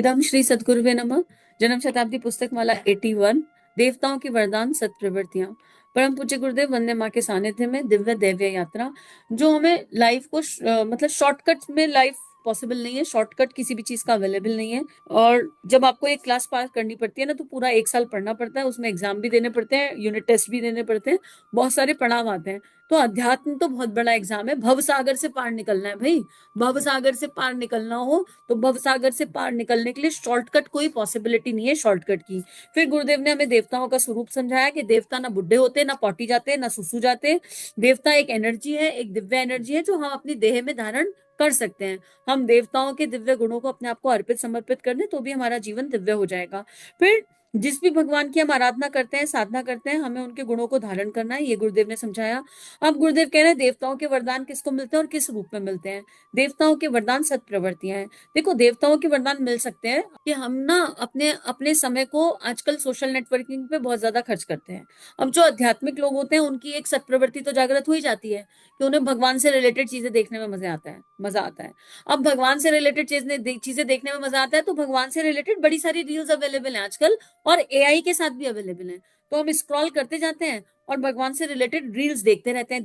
इदम श्री सद्गुरुवे नमः। जन्म शताब्दी पुस्तक माला 81, देवताओं की वरदान सत्प्रवृत्तियां। परम पूज्य गुरुदेव वंदे माँ के सानिध्य में दिव्य दैवीय यात्रा, जो हमें लाइफ को मतलब शॉर्टकट में लाइफ पॉसिबल नहीं है। शॉर्टकट किसी भी चीज का अवेलेबल नहीं है। और जब आपको एक क्लास पास करनी पड़ती है ना, तो पूरा एक साल पढ़ना पड़ता है, उसमें एग्जाम भी देने पड़ते हैं, यूनिट टेस्ट भी देने पड़ते हैं, बहुत सारे पड़ाव आते हैं। तो अध्यात्म तो बहुत बड़ा एग्जाम है। भव सागर से पार निकलना है भाई। भव सागर से पार निकलना हो तो भव सागर से पार निकलने के लिए शॉर्टकट कोई पॉसिबिलिटी नहीं है शॉर्टकट की। फिर गुरुदेव ने हमें देवताओं का स्वरूप समझाया कि देवता ना बुढ़े होते, ना पौटी जाते, ना सुसु जाते। देवता एक एनर्जी है, एक दिव्य एनर्जी है, जो हम अपनी देह में धारण कर सकते हैं। हम देवताओं के दिव्य गुणों को अपने आप को अर्पित समर्पित कर दें तो भी हमारा जीवन दिव्य हो जाएगा। फिर जिस भी भगवान की हम आराधना करते हैं, साधना करते हैं, हमें उनके गुणों को धारण करना है, ये गुरुदेव ने समझाया। अब गुरुदेव कह रहे हैं देवताओं के वरदान किसको मिलते हैं और किस रूप में मिलते हैं। देवताओं के वरदान सत्प्रवृत्तियां हैं। देखो, देवताओं के वरदान मिल सकते हैं कि हम ना अपने अपने समय को आजकल सोशल नेटवर्किंग पे बहुत ज्यादा खर्च करते हैं। अब जो आध्यात्मिक लोग होते हैं उनकी एक सत्प्रवृत्ति तो जागृत हो ही जाती है कि उन्हें भगवान से रिलेटेड चीजें देखने में मजा आता है। अब भगवान से रिलेटेड चीजें देखने में मजा आता है, तो भगवान से रिलेटेड बड़ी सारी रील्स अवेलेबल हैं आजकल, और एआई के साथ भी अवेलेबल है। तो हम स्क्रॉल करते जाते हैं और भगवान से रिलेटेड रील्स देखते रहते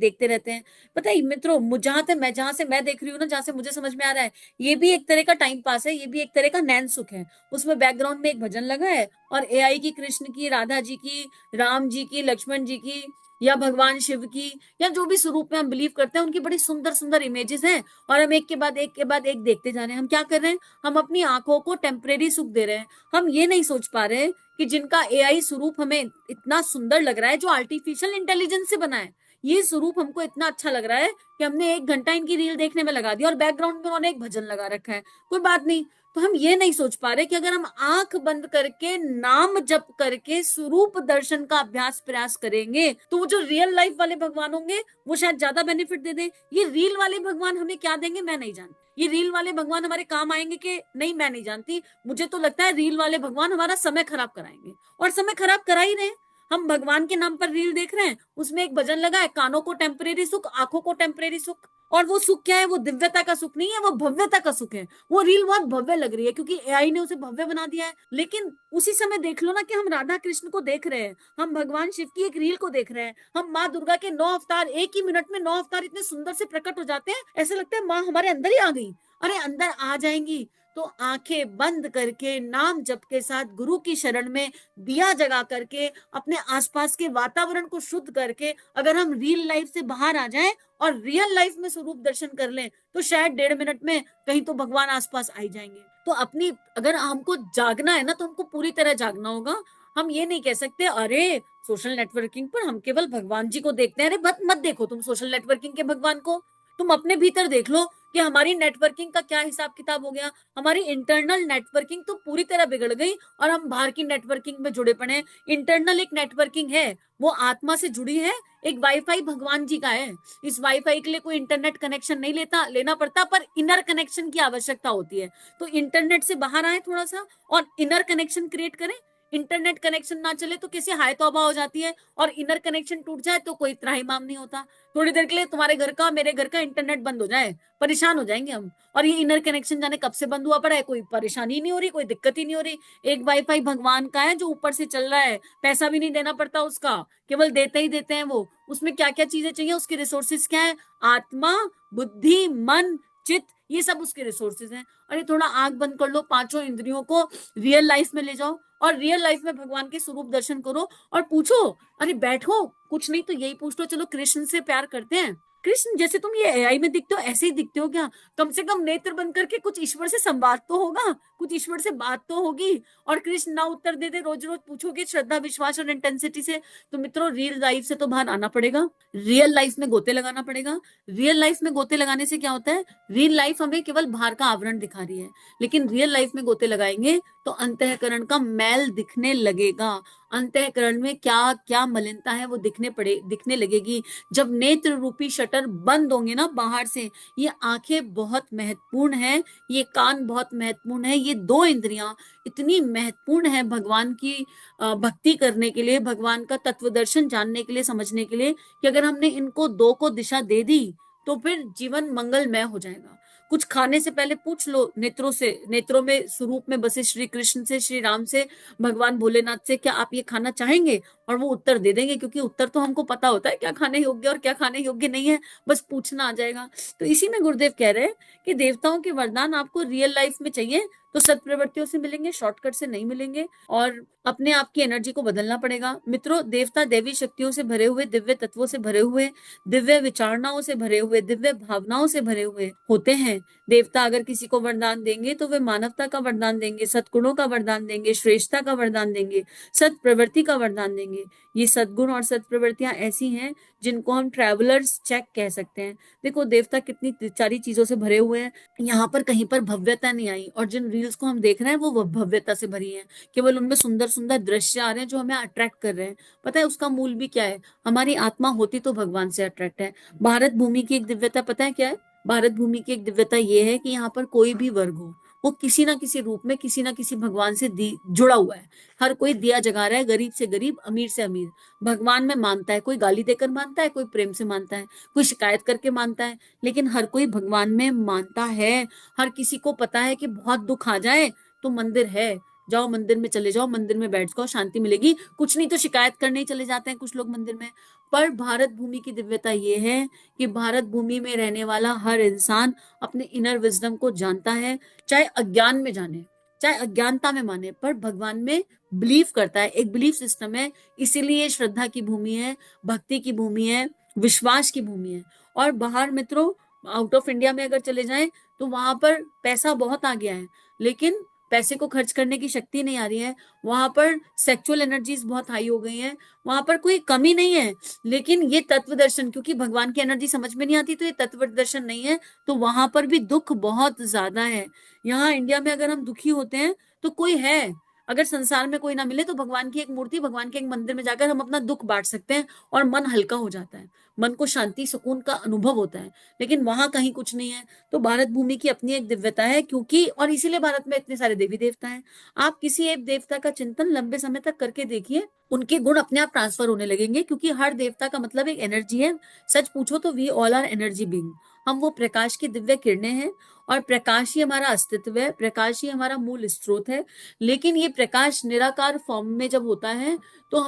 हैं। पता है मित्रों, जहां से मैं देख रही हूँ ना, जहां से मुझे समझ में आ रहा है, ये भी एक तरह का टाइम पास है, ये भी एक तरह का नैन सुख है। उसमें बैकग्राउंड में एक भजन लगा है, और एआई की, कृष्ण की, राधा जी की, राम जी की, लक्ष्मण जी की, या भगवान शिव की, या जो भी स्वरूप में हम बिलीव करते हैं, उनकी बड़ी सुंदर सुंदर इमेजेस हैं। और हम एक के बाद एक देखते जा रहे हैं। हम क्या कर रहे हैं? हम अपनी आंखों को टेम्परेरी सुख दे रहे हैं। हम ये नहीं सोच पा रहे कि जिनका एआई स्वरूप हमें इतना सुंदर लग रहा है, जो आर्टिफिशियल इंटेलिजेंस से बना है, ये स्वरूप हमको इतना अच्छा लग रहा है कि हमने 1 घंटा इनकी रील देखने में लगा दिया, और बैकग्राउंड में उन्होंने एक भजन लगा रखा है। कोई बात नहीं। तो हम ये नहीं सोच पा रहे कि अगर हम आंख बंद करके नाम जप करके स्वरूप दर्शन का अभ्यास प्रयास करेंगे, तो वो जो रियल लाइफ वाले भगवान होंगे वो शायद ज्यादा बेनिफिट दे दें। ये रील वाले भगवान हमें क्या देंगे मैं नहीं जानती। ये रील वाले भगवान हमारे काम आएंगे कि नहीं मैं नहीं जानती। मुझे तो लगता है रील वाले भगवान हमारा समय खराब कराएंगे, और समय खराब करा ही रहे। हम भगवान के नाम पर रील देख रहे हैं, उसमें एक भजन लगा है, कानों को टेम्परेरी सुख, आंखों को टेम्परेरी सुख। और वो सुख क्या है? वो दिव्यता का सुख नहीं है, वो भव्यता का सुख है। वो रील बहुत भव्य लग रही है क्योंकि एआई ने उसे भव्य बना दिया है, लेकिन उसी समय देख लो ना कि हम राधा कृष्ण को देख रहे हैं, हम भगवान शिव की एक रील को देख रहे हैं, हम माँ दुर्गा के 9 अवतार, एक ही मिनट में 9 अवतार इतने सुंदर से प्रकट हो जाते हैं, ऐसे लगता है माँ हमारे अंदर ही आ गई। अरे अंदर आ जाएंगी तो आंखें बंद करके नाम जप के साथ गुरु की शरण में दिया जगा करके अपने आसपास के वातावरण को शुद्ध करके अगर हम रियल लाइफ से बाहर आ जाएं और रियल लाइफ में स्वरूप दर्शन कर लें, तो शायद 1.5 मिनट में कहीं तो भगवान आसपास आ जाएंगे। तो अपनी, अगर हमको जागना है ना, तो हमको पूरी तरह जागना होगा। हम ये नहीं कह सकते अरे सोशल नेटवर्किंग पर हम केवल भगवान जी को देखते हैं। अरे मत मत देखो तुम सोशल नेटवर्किंग के भगवान को, तुम अपने भीतर देख लो कि हमारी नेटवर्किंग का क्या हिसाब किताब हो गया। हमारी इंटरनल नेटवर्किंग तो पूरी तरह बिगड़ गई, और हम बाहर की नेटवर्किंग में जुड़े पड़े हैं। इंटरनल एक नेटवर्किंग है, वो आत्मा से जुड़ी है। एक वाईफाई भगवान जी का है। इस वाईफाई के लिए कोई इंटरनेट कनेक्शन नहीं लेना पड़ता, पर इनर कनेक्शन की आवश्यकता होती है। तो इंटरनेट से बाहर आए थोड़ा सा, और इनर कनेक्शन क्रिएट करें। इंटरनेट कनेक्शन ना चले तो कैसे हाय तौबा हो जाती है, और इनर कनेक्शन टूट जाए तो कोई त्राहिमाम नहीं होता। थोड़ी देर के लिए तुम्हारे घर का, मेरे घर का इंटरनेट बंद हो जाए, परेशान हो जाएंगे हम। और ये इनर कनेक्शन जाने कब से बंद हुआ पड़ा है, कोई परेशानी नहीं हो रही, कोई दिक्कत ही नहीं हो रही। एक वाईफाई भगवान का है जो ऊपर से चल रहा है, पैसा भी नहीं देना पड़ता उसका, केवल देते ही देते हैं वो। उसमें क्या क्या चीजें चाहिए, उसके रिसोर्सेज क्या है? आत्मा, बुद्धि, मन, चित्त, ये सब उसके रिसोर्सेज हैं। अरे थोड़ा आंख बंद कर लो, पांचों इंद्रियों को रियल लाइफ में ले जाओ, और रियल लाइफ में भगवान के स्वरूप दर्शन करो, और पूछो। अरे बैठो, कुछ नहीं तो यही पूछ लो, चलो कृष्ण से प्यार करते हैं। कृष्ण जैसे तुम ये एआई में दिखते हो ऐसे ही दिखते हो क्या? कम से कम नेत्र बंद करके कुछ ईश्वर से संवाद तो होगा, कुछ ईश्वर से बात तो होगी। और कृष्ण ना उत्तर दे दे, रोज रोज पूछोगे श्रद्धा, विश्वास और इंटेंसिटी से, तो मित्रों रियल लाइफ से तो बाहर आना पड़ेगा। रियल लाइफ में गोते लगाना पड़ेगा। रियल लाइफ में गोते लगाने से क्या होता है? रियल लाइफ हमें केवल बाहर का आवरण दिखा रही है, लेकिन रियल लाइफ में गोते लगाएंगे तो अंतःकरण का मैल दिखने लगेगा। अंतःकरण में क्या क्या मलिनता है वो दिखने लगेगी। जब नेत्र रूपी शटर बंद होंगे ना बाहर से, ये आंखें बहुत महत्वपूर्ण है, ये कान बहुत महत्वपूर्ण है, ये दो इंद्रियां इतनी महत्वपूर्ण है भगवान की भक्ति करने के लिए, भगवान का तत्व दर्शन जानने के लिए, समझने के लिए, कि अगर हमने इनको दो को दिशा दे दी तो फिर जीवन मंगलमय हो जाएगा। कुछ खाने से पहले पूछ लो नेत्रों से, नेत्रों में स्वरूप में बसे श्री कृष्ण से, श्री राम से, भगवान भोलेनाथ से, क्या आप ये खाना चाहेंगे? और वो उत्तर दे देंगे, क्योंकि उत्तर तो हमको पता होता है क्या खाने योग्य और क्या खाने योग्य नहीं है, बस पूछना आ जाएगा। तो इसी में गुरुदेव कह रहे हैं कि देवताओं के वरदान आपको रियल लाइफ में चाहिए तो सत्प्रवृत्तियों से मिलेंगे, शॉर्टकट से नहीं मिलेंगे, और अपने आप की एनर्जी को बदलना पड़ेगा। मित्रों, देवता दैवी शक्तियों से भरे हुए, दिव्य तत्वों से भरे हुए, दिव्य विचारणाओं से भरे हुए, दिव्य भावनाओं से भरे हुए होते हैं। देवता अगर किसी को वरदान देंगे तो वे मानवता का वरदान देंगे, सद्गुणों का वरदान देंगे, श्रेष्ठता का वरदान देंगे, सत प्रवृत्ति का वरदान देंगे। ये सद्गुण और सत्प्रवृत्तियां ऐसी हैं जिनको हम ट्रैवलर्स चेक कह सकते हैं। देखो देवता कितनी सारी चीजों से भरे हुए हैं, यहाँ पर कहीं पर भव्यता नहीं आई, और जिन रील्स को हम देख रहे हैं वो भव्यता से भरी है, केवल उनमें सुंदर सुंदर दृश्य आ रहे हैं जो हमें अट्रैक्ट कर रहे हैं। पता है उसका मूल भी क्या है? हमारी आत्मा होती तो भगवान से अट्रैक्ट है। भारत भूमि की एक दिव्यता पता है क्या है? भारत भूमि की एक दिव्यता ये है कि यहाँ पर कोई भी वर्ग हो, वो किसी ना किसी रूप में किसी ना किसी भगवान से जुड़ा हुआ है। हर कोई दिया जगा रहा है, गरीब से गरीब, अमीर से अमीर, भगवान में मानता है। कोई गाली देकर मानता है, कोई प्रेम से मानता है, कोई शिकायत करके मानता है, लेकिन हर कोई भगवान में मानता है। हर किसी को पता है कि बहुत दुख आ जाए तो मंदिर है, जाओ मंदिर में चले जाओ, मंदिर में बैठ जाओ, शांति मिलेगी। कुछ नहीं तो शिकायत करने ही चले जाते हैं कुछ लोग मंदिर में। पर भारत भूमि की दिव्यता ये है कि भारत भूमि में रहने वाला हर इंसान अपने इनर विजडम को जानता है, चाहे अज्ञान में जाने, चाहे अज्ञानता में माने, पर भगवान में बिलीव करता है। एक बिलीफ सिस्टम है, इसीलिए श्रद्धा की भूमि है, भक्ति की भूमि है, विश्वास की भूमि है। और बाहर मित्रों, आउट ऑफ इंडिया में अगर चले जाएं तो वहां पर पैसा बहुत आ गया है, लेकिन पैसे को खर्च करने की शक्ति नहीं आ रही है। वहां पर सेक्सुअल एनर्जीज बहुत हाई हो गई हैं, वहां पर कोई कमी नहीं है, लेकिन ये तत्व दर्शन, क्योंकि भगवान की एनर्जी समझ में नहीं आती तो ये तत्व दर्शन नहीं है, तो वहां पर भी दुख बहुत ज्यादा है। यहाँ इंडिया में अगर हम दुखी होते हैं तो कोई है, अगर संसार में कोई ना मिले तो भगवान की एक मूर्ति, भगवान के एक मंदिर में जाकर हम अपना दुख बांट सकते हैं और मन हल्का हो जाता है, मन को शांति सुकून का अनुभव होता है। लेकिन वहां कहीं कुछ नहीं है। तो भारत भूमि की अपनी एक दिव्यता है, क्योंकि और इसीलिए भारत में इतने सारे देवी देवता हैं। आप किसी एक देवता का चिंतन लंबे समय तक करके देखिए, उनके गुण अपने आप ट्रांसफर होने लगेंगे, क्योंकि हर देवता का मतलब एक एनर्जी है। सच पूछो तो we all are energy being, हम वो प्रकाश की दिव्य किरणें हैं, और प्रकाश ही हमारा अस्तित्व है, प्रकाश ही हमारा मूल स्रोत है। लेकिन ये प्रकाश निराकार फॉर्म में जब होता है तो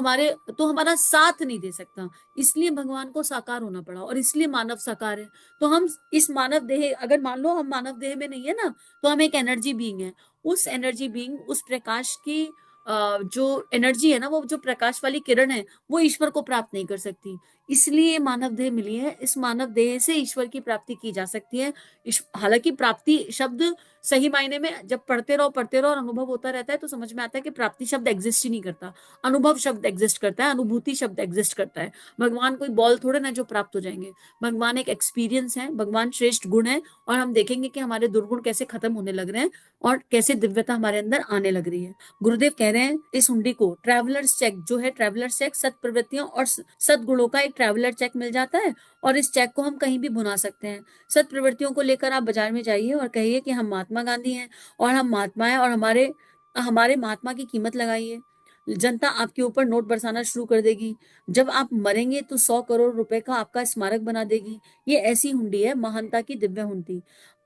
हमारा साथ नहीं दे सकता, इसलिए भगवान को साकार होना पड़ा, और इसलिए मानव साकार है। तो हम इस मानव देह, अगर मान लो हम मानव देह में नहीं है ना, तो हम एक एनर्जी बीइंग है। उस एनर्जी बीइंग, उस प्रकाश की जो एनर्जी है ना, वो जो प्रकाश वाली किरण है, वो ईश्वर को प्राप्त नहीं कर सकती, इसलिए मानव देह मिली है। इस मानव देह से ईश्वर की प्राप्ति की जा सकती है। हालांकि प्राप्ति शब्द सही मायने में जब पढ़ते रहो और अनुभव होता रहता है तो समझ में आता है कि प्राप्ति शब्द एग्जिस्ट ही नहीं करता, अनुभव शब्द एग्जिस्ट करता है, अनुभूति शब्द एग्जिस्ट करता है। भगवान कोई बॉल थोड़े ना जो प्राप्त हो जाएंगे, भगवान एक एक्सपीरियंस है, भगवान श्रेष्ठ गुण है, और हम देखेंगे कि हमारे दुर्गुण कैसे खत्म होने लग रहे हैं और कैसे दिव्यता हमारे अंदर आने लग रही है। गुरुदेव कह रहे हैं इस हुंडी को ट्रैवलर्स चेक, जो है ट्रैवलर्स चेक, सत प्रवृत्तियों और सदगुणों का एक ट्रैवलर चेक मिल जाता है, और इस चेक को हम कहीं भी भुना सकते हैं। सत प्रवृत्तियों को लेकर आप बाजार में जाइए और कहिए कि हम महात्मा गांधी हैं और हम महात्मा हैं, और हमारे हमारे महात्मा की कीमत लगाइए। जनता आपके ऊपर नोट बरसाना शुरू कर देगी। जब आप मरेंगे तो 100 करोड़ रुपए का आपका स्मारक बना देगी। ये ऐसी हुंडी है, महानता की दिव्य हुंडी।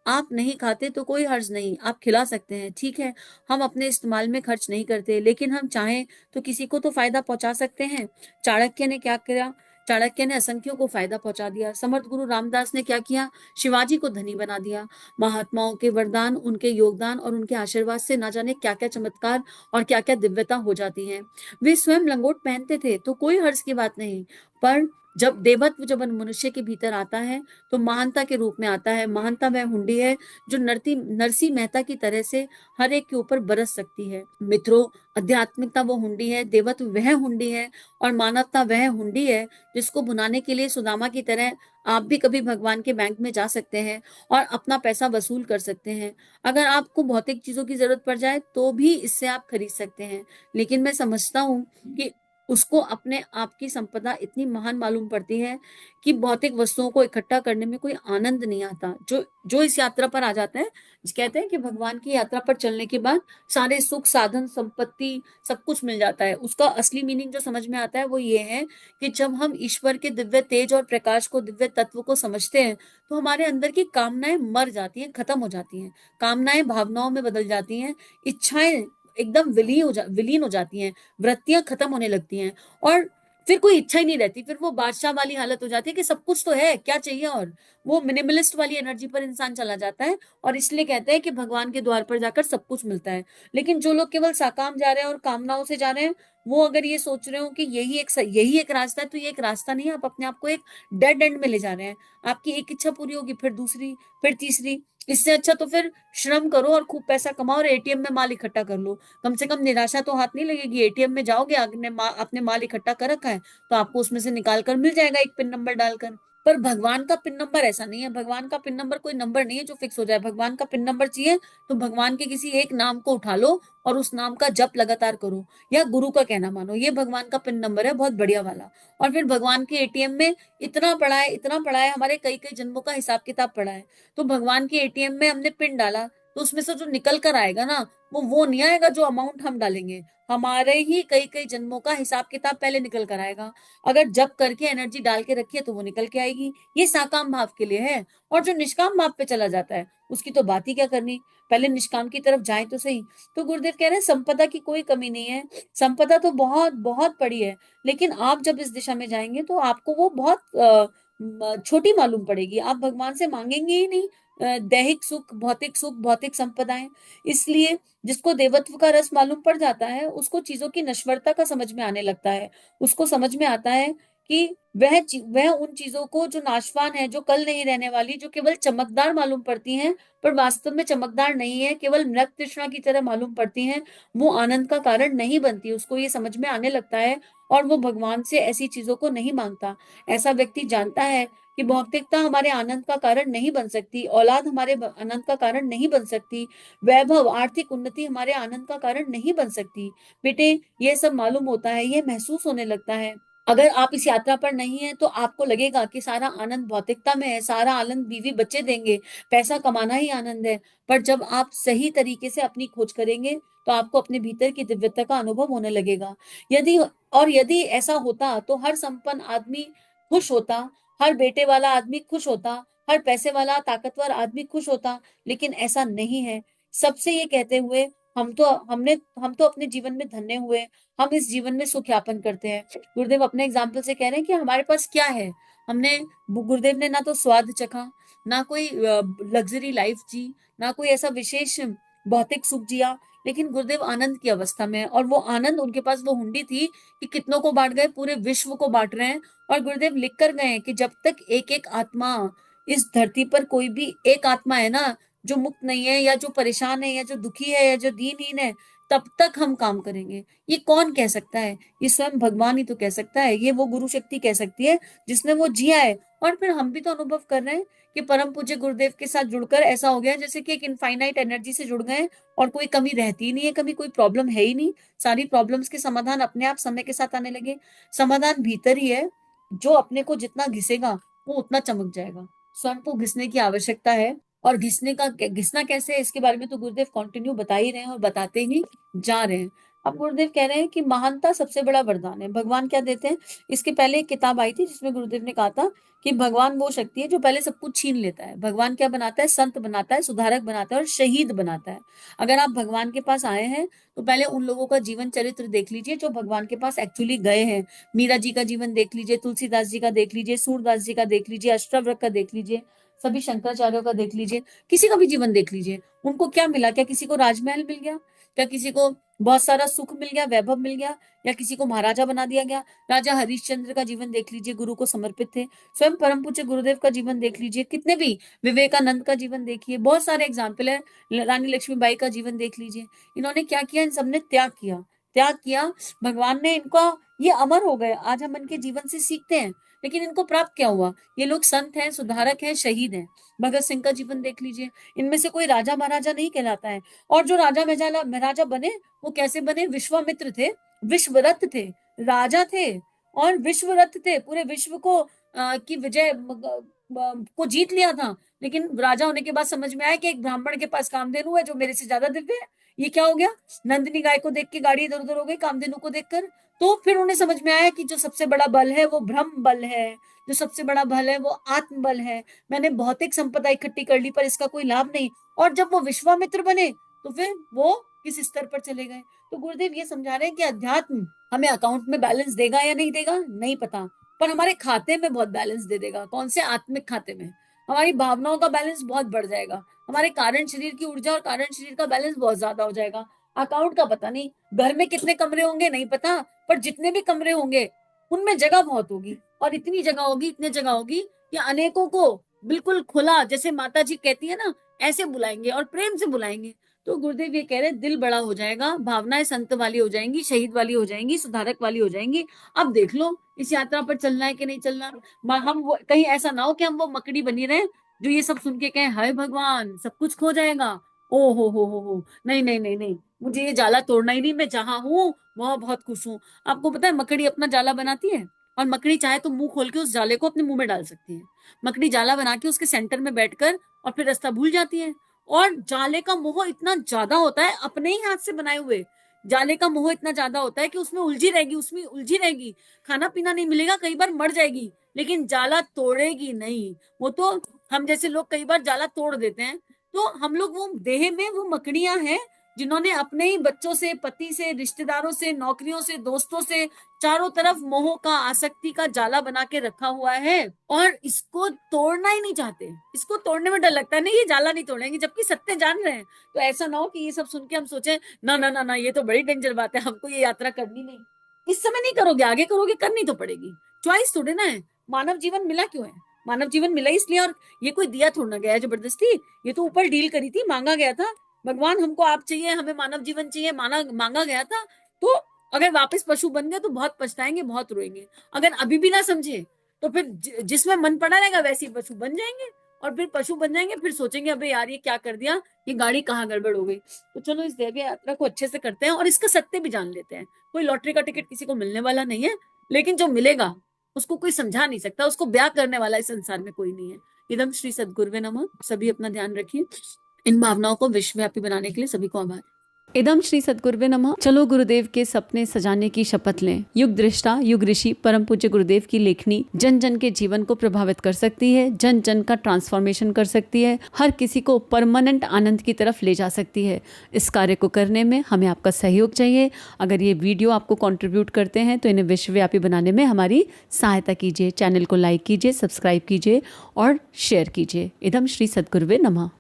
आप नहीं खाते तो कोई हर्ज नहीं, आप खिला सकते हैं, ठीक है। हम अपने इस्तेमाल में खर्च नहीं करते, लेकिन हम चाहें तो किसी को तो फायदा पहुंचा सकते हैं। चाणक्य ने क्या किया? चाणक्य ने असंख्यों को फायदा पहुंचा दिया। समर्थ गुरु रामदास ने क्या किया? शिवाजी को धनी बना दिया। महात्माओं के वरदान, उनके योगदान और उनके आशीर्वाद से ना जाने क्या क्या चमत्कार और क्या क्या दिव्यता हो जाती है। वे स्वयं लंगोट पहनते थे तो कोई हर्ज की बात नहीं, पर जब देवत्व जब मनुष्य के भीतर आता है तो महानता के रूप में आता है। महानता वह हुंडी है जो नरसी मेहता की तरह से हर एक के ऊपर बरस सकती है। मित्रों, आध्यात्मिकता वो हुंडी है, देवत्व वह हुंडी है, और मानवता वह हुंडी है जिसको भुनाने के लिए सुदामा की तरह आप भी कभी भगवान के बैंक में जा सकते हैं और अपना पैसा वसूल कर सकते हैं। अगर आपको भौतिक चीजों की जरूरत पड़ जाए तो भी इससे आप खरीद सकते हैं। लेकिन मैं समझता हूँ कि उसको अपने आप की संपदा इतनी महान मालूम पड़ती है कि भौतिक वस्तुओं को इकट्ठा करने में कोई आनंद नहीं आता। जो जो इस यात्रा पर आ जाता है, कहते हैं कि भगवान की यात्रा पर चलने के बाद सारे सुख, साधन, संपत्ति, सब कुछ मिल जाता है। उसका असली मीनिंग जो समझ में आता है वो ये है कि जब हम ईश्वर के दिव्य तेज और प्रकाश को, दिव्य तत्व को समझते हैं, तो हमारे अंदर की कामनाएं मर जाती हैं, खत्म हो जाती हैं। कामनाएं भावनाओं में बदल जाती हैं, इच्छाएं एकदम विलीन हो जाती हैं, वृत्तियां खत्म होने लगती हैं, और फिर कोई इच्छा ही नहीं रहती। फिर वो बादशाह वाली हालत हो जाती है कि सब कुछ तो है, क्या चाहिए और। वो मिनिमलिस्ट वाली एनर्जी पर इंसान चला जाता है, और इसलिए कहते हैं कि भगवान के द्वार पर जाकर सब कुछ मिलता है। लेकिन जो लोग केवल साकाम जा रहे हैं और कामनाओं से जा रहे हैं, वो अगर ये सोच रहे हो कि यही एक रास्ता है, तो ये एक रास्ता नहीं है। आप अपने आप को एक डेड एंड में ले जा रहे हैं। आपकी एक इच्छा पूरी होगी, फिर दूसरी, फिर तीसरी। इससे अच्छा तो फिर श्रम करो और खूब पैसा कमाओ और एटीएम में माल इकट्ठा कर लो। कम से कम निराशा तो हाथ नहीं लगेगी। एटीएम में जाओगे, आपने माल इकट्ठा कर रखा है, तो आपको उसमें से निकाल कर मिल जाएगा एक पिन नंबर डालकर। पर भगवान का पिन नंबर ऐसा नहीं है। भगवान का पिन नंबर कोई नंबर नहीं है जो फिक्स हो जाए। भगवान का पिन नंबर चाहिए तो भगवान के किसी एक नाम को उठा लो और उस नाम का जप लगातार करो, या गुरु का कहना मानो। ये भगवान का पिन नंबर है, बहुत बढ़िया वाला। और फिर भगवान के एटीएम में इतना पड़ा है, इतना पड़ा है, हमारे कई कई जन्मों का हिसाब किताब पड़ा है। तो भगवान के एटीएम में हमने पिन डाला, तो उसमें से जो निकल कर आएगा ना, वो नहीं आएगा जो अमाउंट हम डालेंगे। हमारे ही कई कई जन्मों का हिसाब किताब पहले निकल कर आएगा। अगर जप करके एनर्जी डाल के रखिए तो वो निकल के आएगी। ये साकाम भाव के लिए है। और जो निष्काम भाव पे चला जाता है, उसकी तो बात ही क्या करनी। पहले निष्काम की तरफ जाए तो सही। तो गुरुदेव कह रहे हैं संपदा की कोई कमी नहीं है, संपदा तो बहुत बहुत पड़ी है। लेकिन आप जब इस दिशा में जाएंगे तो आपको वो बहुत छोटी मालूम पड़ेगी। आप भगवान से मांगेंगे ही नहीं दैहिक सुख, भौतिक सुख, भौतिक संपदाएं। इसलिए जिसको देवत्व का रस मालूम पड़ जाता है, उसको चीजों की नश्वरता का समझ में आने लगता है। उसको समझ में आता है कि वह उन चीजों को जो नाशवान है, जो कल नहीं रहने वाली, जो केवल चमकदार मालूम पड़ती हैं, पर वास्तव में चमकदार नहीं है, केवल मृग तृष्णा की तरह मालूम पड़ती हैं, वो आनंद का कारण नहीं बनती। उसको ये समझ में आने लगता है, और वो भगवान से ऐसी चीजों को नहीं मांगता। ऐसा व्यक्ति जानता है कि भौतिकता हमारे आनंद का कारण नहीं बन सकती, औलाद हमारे आनंद का कारण नहीं बन सकती, वैभव, आर्थिक उन्नति हमारे आनंद का कारण नहीं बन सकती। बेटे, ये सब मालूम होता है, ये महसूस होने लगता है। अगर आप इस यात्रा पर नहीं है तो आपको लगेगा कि सारा आनंद भौतिकता में है, सारा आनंद बीवी बच्चे देंगे, पैसा कमाना ही आनंद है। पर जब आप सही तरीके से अपनी खोज करेंगे, तो आपको अपने भीतर की दिव्यता का अनुभव होने लगेगा। यदि यदि ऐसा होता तो हर संपन्न आदमी खुश होता, हर बेटे वाला आदमी खुश होता, हर पैसे वाला ताकतवर आदमी खुश होता। लेकिन ऐसा नहीं है। सबसे ये कहते हुए हम तो अपने जीवन में धन्य हुए। हम इस जीवन में सुख यापन करते हैं। गुरुदेव अपने एग्जाम्पल से कह रहे हैं कि हमारे पास क्या है। हमने गुरुदेव ने ना तो स्वाद चखा, ना कोई लग्जरी लाइफ जी, ना कोई ऐसा विशेष भौतिक सुख जिया, लेकिन गुरुदेव आनंद की अवस्था में है। और वो आनंद, उनके पास वो हुंडी थी कि कितनों को बांट गए, पूरे विश्व को बांट रहे हैं। और गुरुदेव लिख कर गए हैं कि जब तक एक एक आत्मा इस धरती पर, कोई भी एक आत्मा है ना जो मुक्त नहीं है, या जो परेशान है, या जो दुखी है, या जो दीनहीन है, तब तक हम काम करेंगे। ये कौन कह सकता है? ये स्वयं भगवान ही तो कह सकता है। ये वो गुरु शक्ति कह सकती है जिसने वो जिया है। और फिर हम भी तो अनुभव कर रहे हैं कि परम पूज्य गुरुदेव के साथ जुड़कर ऐसा हो गया जैसे कि एक इनफाइनाइट एनर्जी से जुड़ गए हैं, और कोई कमी रहती ही नहीं है, कभी कोई प्रॉब्लम है ही नहीं। सारी प्रॉब्लम्स के समाधान अपने आप समय के साथ आने लगे। समाधान भीतर ही है। जो अपने को जितना घिसेगा वो उतना चमक जाएगा। स्वयं को घिसने की आवश्यकता है। और घिसना कैसे है, इसके बारे में तो गुरुदेव कंटिन्यू बता ही रहे हैं और बताते ही जा रहे हैं। अब गुरुदेव कह रहे हैं कि महानता सबसे बड़ा वरदान है। भगवान क्या देते हैं? इसके पहले एक किताब आई थी जिसमें गुरुदेव ने कहा था कि भगवान वो शक्ति है जो पहले सब कुछ छीन लेता है। भगवान क्या बनाता है? संत बनाता है, सुधारक बनाता है और शहीद बनाता है। अगर आप भगवान के पास आए हैं तो पहले उन लोगों का जीवन चरित्र देख लीजिए जो भगवान के पास एक्चुअली गए हैं। मीरा जी का जीवन देख लीजिए, तुलसीदास जी का देख लीजिए, सूरदास जी का देख लीजिए, अष्टावक्र का देख लीजिए, सभी शंकराचार्यों का देख लीजिए, किसी का भी जीवन देख लीजिए। उनको क्या मिला? क्या किसी को राजमहल मिल गया? क्या किसी को बहुत सारा सुख मिल गया, वैभव मिल गया? या किसी को महाराजा बना दिया गया? राजा हरिश्चंद्र का जीवन देख लीजिए, गुरु को समर्पित थे। स्वयं परम पूज्य गुरुदेव का जीवन देख लीजिए, कितने भी, विवेकानंद का जीवन देखिए, बहुत सारे एग्जाम्पल है। रानी लक्ष्मीबाई का जीवन देख लीजिए। इन्होंने क्या किया? इन सबने त्याग किया, त्याग किया। भगवान ने इनका, ये अमर हो गए। आज हम इनके जीवन से सीखते हैं। लेकिन इनको प्राप्त क्या हुआ? ये लोग संत हैं, सुधारक हैं, शहीद हैं। भगत सिंह का जीवन देख लीजिए। इनमें से कोई राजा महाराजा नहीं कहलाता है। और जो राजा महाराजा बने, वो कैसे बने? विश्वामित्र थे। विश्वरथ थे, राजा थे और विश्वरथ थे, पूरे विश्व को की विजय को जीत लिया था। लेकिन राजा होने के बाद समझ में आया कि एक ब्राह्मण के पास कामधेनु है जो मेरे से ज्यादा दिव्य है। ये क्या हो गया? नंदिनी गाय को देख के गाड़ी इधर उधर हो गई कामधेनु को देखकर। तो फिर उन्हें समझ में आया कि जो सबसे बड़ा बल है वो ब्रह्म बल है, जो सबसे बड़ा बल है वो आत्म बल है। मैंने भौतिक संपदा इकट्ठी कर ली पर इसका कोई लाभ नहीं। और जब वो विश्वामित्र बने तो फिर वो किस स्तर पर चले गए। तो गुरुदेव ये समझा रहे हैं कि अध्यात्म हमें अकाउंट में बैलेंस देगा या नहीं देगा नहीं पता, पर हमारे खाते में बहुत बैलेंस दे देगा। कौन से? आत्मिक खाते में हमारी भावनाओं का बैलेंस बहुत बढ़ जाएगा, हमारे कारण शरीर की ऊर्जा और कारण शरीर का बैलेंस बहुत ज्यादा हो जाएगा। अकाउंट का पता नहीं, घर में कितने कमरे होंगे नहीं पता, पर जितने भी कमरे होंगे उनमें जगह बहुत होगी, और इतनी जगह होगी, इतनी जगह होगी कि अनेकों को बिल्कुल खुला, जैसे माता जी कहती है ना, ऐसे बुलाएंगे और प्रेम से बुलाएंगे। तो गुरुदेव ये कह रहे हैं दिल बड़ा हो जाएगा, भावनाएं संत वाली हो जाएंगी, शहीद वाली हो जाएंगी, सुधारक वाली हो जाएंगी। अब देख लो इस यात्रा पर चलना है कि नहीं चलना। हम कहीं ऐसा ना हो कि हम वो मकड़ी बनी रहे जो ये सब सुन के कहें हाय भगवान सब कुछ खो जाएगा। ओ हो, नहीं नहीं नहीं नहीं, मुझे ये जाला तोड़ना ही नहीं, मैं जहां हूँ वहां बहुत खुश हूँ। आपको पता है मकड़ी अपना जाला बनाती है, और मकड़ी चाहे तो मुंह खोल के उस जाले को अपने मुंह में डाल सकती है। मकड़ी जाला बना के उसके सेंटर में बैठकर और फिर रास्ता भूल जाती है। और जाले का मोह इतना ज्यादा होता है, अपने ही हाथ से बनाए हुए जाले का मोह इतना ज्यादा होता है कि उसमें उलझी रहेगी, उसमें उलझी रहेगी, खाना पीना नहीं मिलेगा, कई बार मर जाएगी, लेकिन जाला तोड़ेगी नहीं। वो तो हम जैसे लोग कई बार जाला तोड़ देते हैं। तो हम लोग वो देह में वो मकड़ियां हैं जिन्होंने अपने ही बच्चों से, पति से, रिश्तेदारों से, नौकरियों से, दोस्तों से चारों तरफ मोह का, आसक्ति का जाला बना के रखा हुआ है, और इसको तोड़ना ही नहीं चाहते। इसको तोड़ने में डर लगता है, नहीं ये जाला नहीं तोड़ेंगे, जबकि सत्य जान रहे हैं। तो ऐसा ना हो कि ये सब सुन के हम सोचे ना ना ना ना, ये तो बड़ी डेंजर बात है, हमको ये यात्रा करनी नहीं। इस समय नहीं करोगे, आगे करोगे, करनी तो पड़ेगी। चॉइस थोड़े ना है। मानव जीवन मिला क्यों है? मानव जीवन मिला इसलिए, और ये कोई दिया थोड़ा गया है जबरदस्ती। ये तो ऊपर डील करी थी, मांगा गया था। भगवान हमको आप चाहिए, हमें मानव जीवन चाहिए, मांगा गया था। तो अगर वापस पशु बन गए तो बहुत पछताएंगे, बहुत रोएंगे। अगर अभी भी ना समझे तो फिर जिसमें मन पड़ा रहेगा वैसे ही पशु बन जाएंगे, और फिर पशु बन जाएंगे, फिर सोचेंगे अबे यार ये क्या कर दिया, ये गाड़ी कहाँ गड़बड़ हो गई। तो चलो इस दैवीय यात्रा को अच्छे से करते हैं और इसका सत्य भी जान लेते हैं। कोई लॉटरी का टिकट किसी को मिलने वाला नहीं है, लेकिन जो मिलेगा उसको कोई समझा नहीं सकता, उसको ब्याह करने वाला इस संसार में कोई नहीं है। इदम श्री सद्गुरुवे नमः। सभी अपना ध्यान रखिए। इन भावनाओं को विश्वव्यापी बनाने के लिए सभी को आभार। इदम श्री सद्गुरुवे नमः। चलो गुरुदेव के सपने सजाने की शपथ लें। युग दृष्टा, युग ऋषि, परम पूज्य गुरुदेव की लेखनी जन जन के जीवन को प्रभावित कर सकती है, जन जन का ट्रांसफॉर्मेशन कर सकती है, हर किसी को परमानेंट आनंद की तरफ ले जा सकती है। इस कार्य को करने में हमें आपका सहयोग चाहिए। अगर ये वीडियो आपको कंट्रीब्यूट करते हैं तो इन्हें विश्वव्यापी बनाने में हमारी सहायता कीजिए। चैनल को लाइक कीजिए, सब्सक्राइब कीजिए और शेयर कीजिए। इदम श्री सद्गुरुवे नमः।